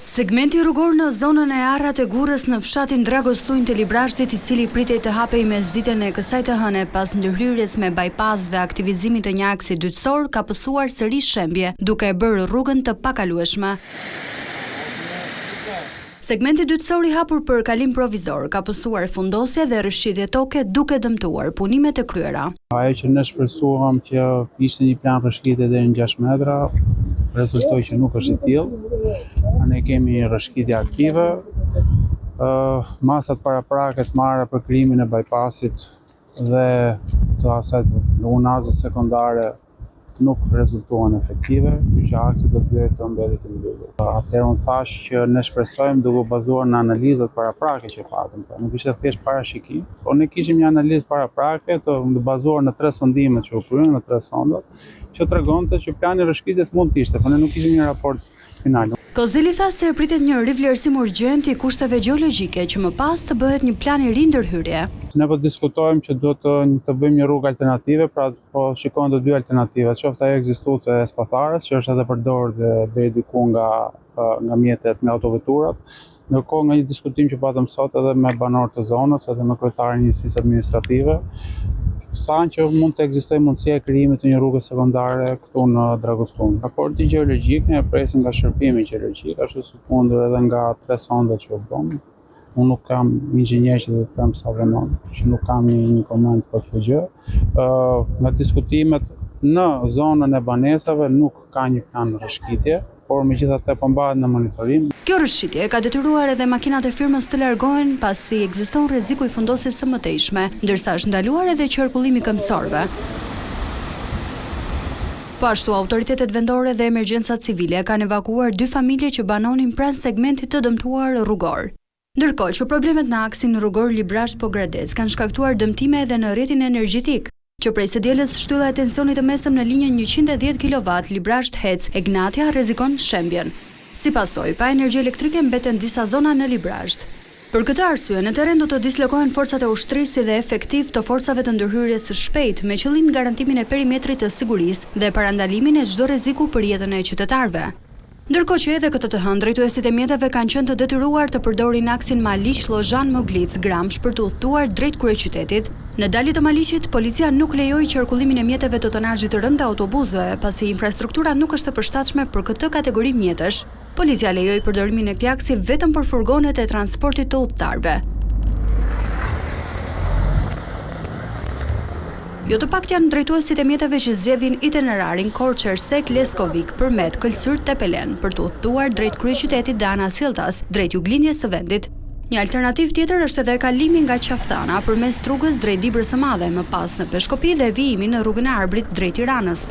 Segmenti rrugor në zonën e Arrat e Gurrës në fshatin Dragosujnë të Librazhdit, i cili pritej të hapej mesditën e kësaj të hëne pas ndërhyrjes me bypass dhe aktivizimit të një aksi dytësor, ka pësuar sërish shembje, duke e bërë rrugën të pakalueshme. Segmenti dytësor i hapur për kalim provizor ka pësuar fundosje dhe rrëshqitje toke, duke dëmtuar punimet e kryera. Ajo që ne shpresuam që ishte një plan rrëshqitje deri në 6 metra, rezultoi që nuk është i tillë. Ne kemi rrëshqitje aktive, masat paraprake të marra për krijimin e bypassit dhe të asaj unazës sekondare nuk rezultuan efektive, që aksit do të bëhet të mbetet të mbyllur. Atëherë unë thash që ne shpresojmë duke bazuar në analizat paraprake që patëm. Nuk ishte thjesht parashikim, por ne kishim një analizë paraprake të bazuar në 3 sondimet që u kryen, në 3 sondat, që tregonte që plani rrëshqitjes mund të ishte, por ne nuk kishim një raport final. Kozeli tha se pritet një rivlerësim urgjent i kushteve gjeologjike që më pas të bëhet një plan i ri ndërhyrje. Ne po diskutojmë që do të bëjmë një rrugë alternative, pra po shikojmë të 2 alternativa, qoftë ajo ekzistuese e Spatharës, që është edhe përdorur deri diku nga mjetet me autoveturat. Ndërkohë nga një diskutim që patëm sot edhe me banorët e zonës, edhe me kryetarin e njësisë administrative, thanë që mund të ekzistojë mundësia e krijimit të një rrugë sekondare këtu në Dragosujnë. Raporti gjeologjik ne presim nga shërbimi gjeologjik, ashtu si fundur edhe nga 3 sondat që u bën. Unë nuk kam inxhinier që të them sa vënon, që nuk kam një koment për këtë gjë. Nga diskutimet në zonën e banesave nuk ka një plan rrëshqitje, por megjithatë po mbahet në monitorim. Kjo rrëshqitje ka detyruar edhe makinat e firmës të largohen pasi ekziston rreziku i fundosjes së mëtejshme, ndërsa është ndaluar edhe qarkullimi këmbësorëve. Po ashtu, autoritetet vendore dhe emergjencat civile kanë evakuuar 2 familje që banonin pranë segmentit të dëmtuar rrugor. Ndërkohë që problemet në aksin rrugor Librazhd-Pogradec kanë shkaktuar dëmtime edhe në rrjetin energjetik, që prej së dielës shtylla e tensionit të mesëm në linjën 110 kW Librazhd-Hec-Egnatia rrezikon shembjen. Si pasojë, pa energji elektrike mbeten disa zona në Librazhd. Për këtë arsye, në terren do të dislokohen forcat e ushtrisë dhe efektiv të forcave të ndërhyrjes së shpejtë me qëllim garantimin e perimetrit të sigurisë dhe parandalimin e çdo rreziku për jetën e qytetarëve. Ndërkohë që edhe këtë të hënë, drejtuesit e mjeteve kanë qenë të detyruar të përdorin aksin Maliq-Llozhan-Moglic-Gramsh për të udhëtuar drejt kryeqytetit. Në dalje të Maliqit, policia nuk lejoi qarkullimin e mjeteve të tonazhit të rënd të autobusëve, pasi infrastruktura nuk është e përshtatshme për këtë kategori mjetësh. Policia lejoi përdorimin e këtij aksi vetëm për furgonet e transportit të udhëtarëve. Jo të paktën janë drejtuesit e mjeteve që zgjedhin itinerarin Korçër-Sek-Leskovik përmet Këlcyr-Tepelen për të udhëtuar drejt kryeqytetit dhe Anasjelltas drejt juglindjes së vendit. Një alternativë tjetër është edhe kalimi nga Qafthana përmes rrugës drejt Dibrës së Madhe, më pas në Peshkopi dhe vijimi në rrugën e Arbrit drejt Tiranës.